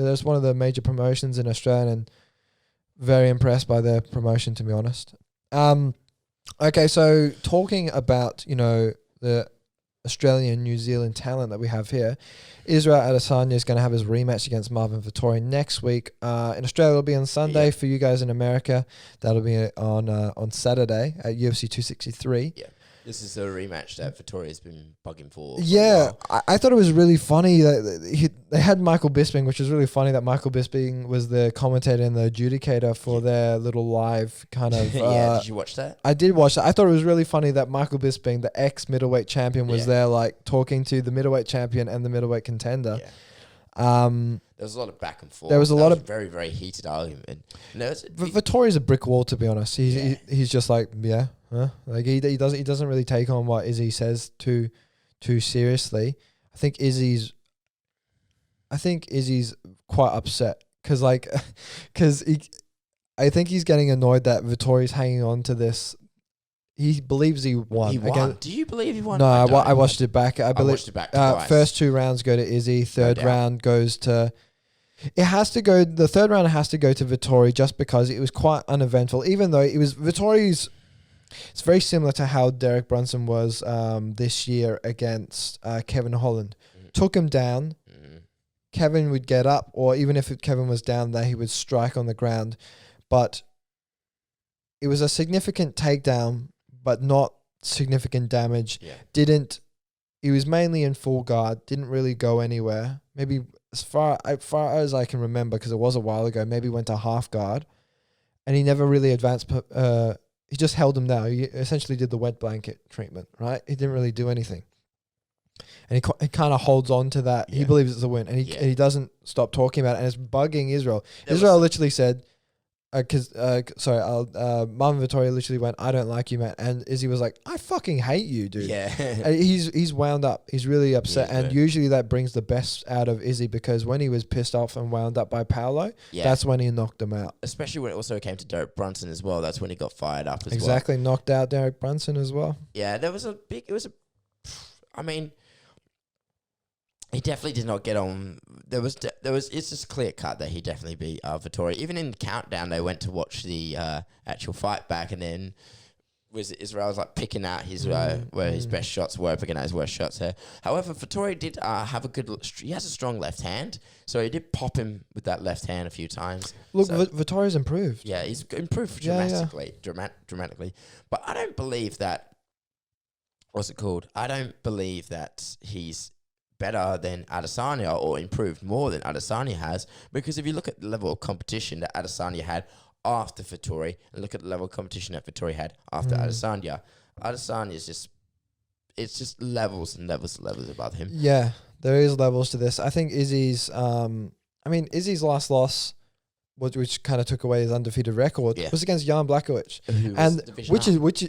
That's one of the major promotions in Australia, and very impressed by their promotion, to be honest. Okay, so talking about, the Australian New Zealand talent that we have here, Israel Adesanya is going to have his rematch against Marvin Vettori next week. In Australia, it'll be on Sunday. Yeah. For you guys in America, that'll be on Saturday at UFC 263. Yeah. This is a rematch that Vettori's been bugging for. Yeah, I thought it was really funny that they had Michael Bisping, which was really funny that Michael Bisping was the commentator and the adjudicator for their little live kind of... Yeah, did you watch that? I did watch that. I thought it was really funny that Michael Bisping, the ex-middleweight champion, was there like talking to the middleweight champion and the middleweight contender. Yeah. There was a lot of back and forth. There was a lot of very, very heated argument. Vittori's a brick wall, to be honest. He's just like, like he doesn't really take on what Izzy says too seriously. I think Izzy's quite upset because I think he's getting annoyed that Vittori's hanging on to this. He believes he won. He won. Do you believe he won? No, I watched it back. I believe watched it back twice. First 2 rounds go to Izzy. Third round goes to... It has to go... The third round has to go to Vettori just because it was quite uneventful. Even though it was Vettori's... It's very similar to how Derek Brunson was this year against Kevin Holland. Took him down. Kevin would get up, or even if Kevin was down there, he would strike on the ground. But it was a significant takedown, but not significant damage. Yeah. He was mainly in full guard, didn't really go anywhere. Maybe as far as I can remember, because it was a while ago, maybe went to half guard. And he never really advanced. He just held him down. He essentially did the wet blanket treatment, right? He didn't really do anything. And he kind of holds on to that. Yeah. He believes it's a win. And he doesn't stop talking about it. And it's bugging Israel. Israel literally said... Marvin Vettori literally went, "I don't like you, man," and Izzy was like, "I fucking hate you, dude." Yeah, and he's wound up. He's really upset, and usually that brings the best out of Izzy because when he was pissed off and wound up by Paolo, that's when he knocked him out. Especially when it also came to Derek Brunson as well. That's when he got fired up as well. Exactly, knocked out Derek Brunson as well. Yeah, he definitely did not get on. It's just clear cut that he definitely beat Vettori. Even in the countdown, they went to watch the actual fight back, and then Israel was like picking out his where his best shots were, picking out his worst shots there. However, Vettori did have he has a strong left hand, so he did pop him with that left hand a few times. Look, Vettori's improved. Yeah, he's improved dramatically. But I don't believe that. What's it called? I don't believe that he's better than Adesanya or improved more than Adesanya has, because if you look at the level of competition that Adesanya had after Vettori and look at the level of competition that Vettori had after Adesanya is just levels and levels and levels above him. Yeah, there is levels to this. I think Izzy's Izzy's last loss, which kind of took away his undefeated record, was against Jan Blachowicz, and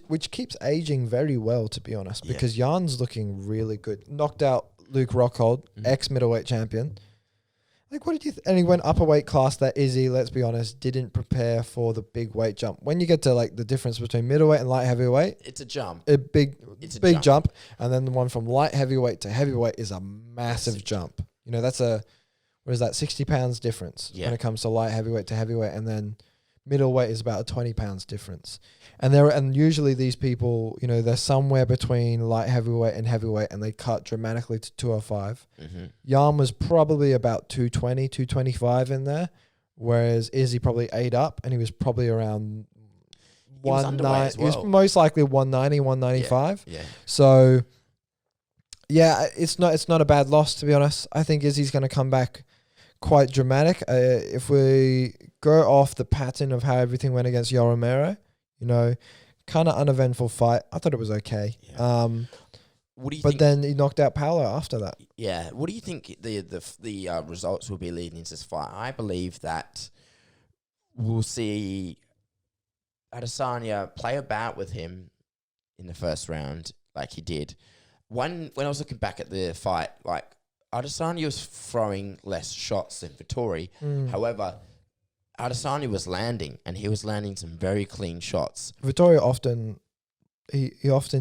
which keeps aging very well, to be honest, because Jan's looking really good. Knocked out Luke Rockhold, ex-middleweight champion. Like, what did you... and he went up a weight class that Izzy, let's be honest, didn't prepare for the big weight jump. When you get to, like, the difference between middleweight and light heavyweight... It's a jump. It's a big jump. And then the one from light heavyweight to heavyweight is a massive jump. You know, that's what is that, 60 pounds difference when it comes to light heavyweight to heavyweight. And then middleweight is about a 20 pounds difference. And usually these people, they're somewhere between light heavyweight and heavyweight, and they cut dramatically to 205. Jan was probably about 220, 225 in there, whereas Izzy probably ate up, and he was probably around 190. He was most likely 190, 195. Yeah. So, yeah, it's not a bad loss, to be honest. I think Izzy's going to come back quite dramatic. If we go off the pattern of how everything went against Yoel Romero, kind of uneventful fight. I thought it was okay. Yeah. What do you think? But then he knocked out Paolo after that. Yeah. What do you think the results will be leading into this fight? I believe that we'll see Adesanya play about with him in the first round, like he did. When I was looking back at the fight, like Adesanya was throwing less shots than Vettori. However, Adesanya was landing, and he was landing some very clean shots. Vettori often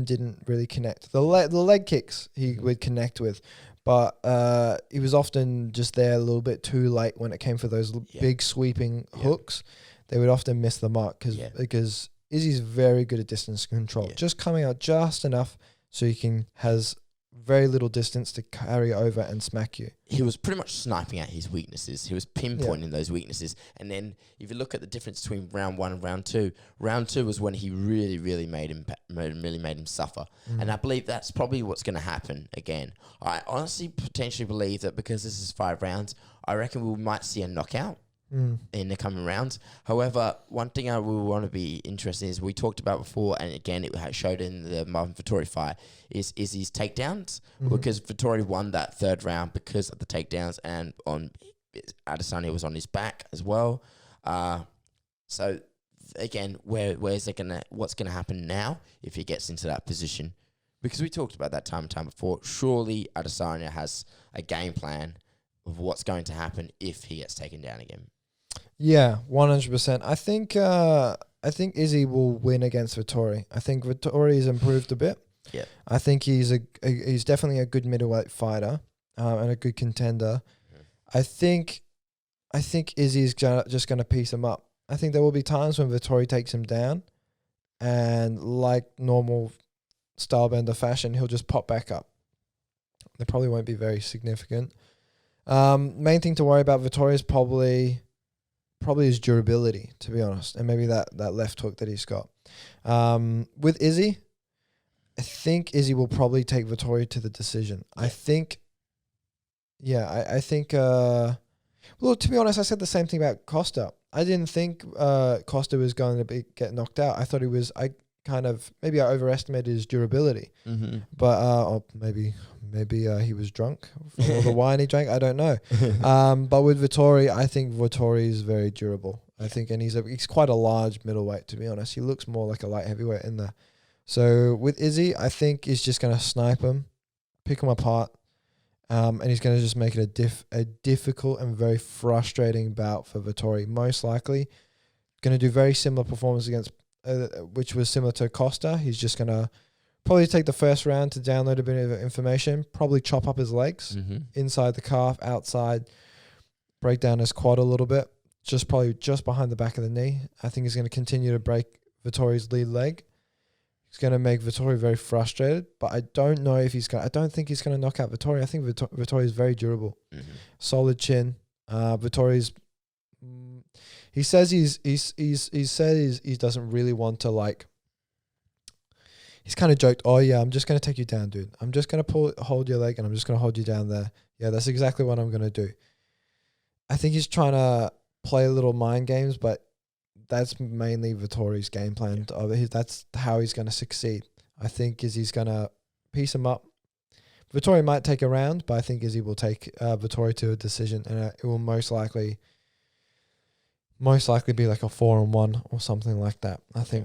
didn't really connect. The leg kicks he would connect with, but he was often just there a little bit too late when it came for those big sweeping hooks. They would often miss the mark because Izzy's very good at distance control, just coming out just enough so he has very little distance to carry over and smack you. He was pretty much sniping at his weaknesses. He was pinpointing those weaknesses. And then if you look at the difference between round 1 and round 2 was when he really made him suffer. And I believe that's probably what's going to happen again. I honestly potentially believe that because this is 5 rounds, I reckon we might see a knockout in the coming rounds. However, one thing I will want to be interested in is we talked about before, and again it showed in the Marvin Vettori fight, is his takedowns, because Vettori won that 3rd round because of the takedowns, and on Adesanya was on his back as well. So again, what's gonna happen now if he gets into that position? Because we talked about that time before. Surely Adesanya has a game plan of what's going to happen if he gets taken down again. Yeah, 100%. I think Izzy will win against Vettori. I think Vettori has improved a bit. Yeah. I think he's definitely a good middleweight fighter and a good contender. I think Izzy's just going to piece him up. I think there will be times when Vettori takes him down, and like normal stylebender fashion, he'll just pop back up. They probably won't be very significant. Main thing to worry about Vettori is probably his durability, to be honest, and maybe that left hook that he's got. With Izzy, I think Izzy will probably take Vettori to the decision. I think. Well, to be honest, I said the same thing about Costa. I didn't think Costa was going to get knocked out. I thought maybe I overestimated his durability. But maybe he was drunk from all the wine he drank. I don't know. But with Vettori, I think Vettori is very durable. I think, and he's quite a large middleweight, to be honest. He looks more like a light heavyweight in there. So with Izzy, I think he's just going to snipe him, pick him apart, and he's going to just make it a difficult and very frustrating bout for Vettori. Most likely going to do very similar performance against, which was similar to Costa. He's just going to probably take the first round to download a bit of information, probably chop up his legs, inside the calf, outside, break down his quad a little bit, just behind the back of the knee. I think he's going to continue to break Vittori's lead leg. He's going to make Vettori very frustrated, but I don't know if I don't think he's going to knock out Vettori. I think Vettori is very durable. Solid chin. Vittori's, he says he doesn't really want to he's kind of joked, oh yeah, I'm just going to take you down, dude. I'm just going to hold your leg and I'm just going to hold you down there. Yeah, that's exactly what I'm going to do. I think he's trying to play little mind games, but that's mainly Vittori's game plan. That's how he's going to succeed. I think Izzy's going to piece him up. Vettori might take a round, but I think Izzy will take Vettori to a decision, and it will most likely be like a 4-1 or something like that. I think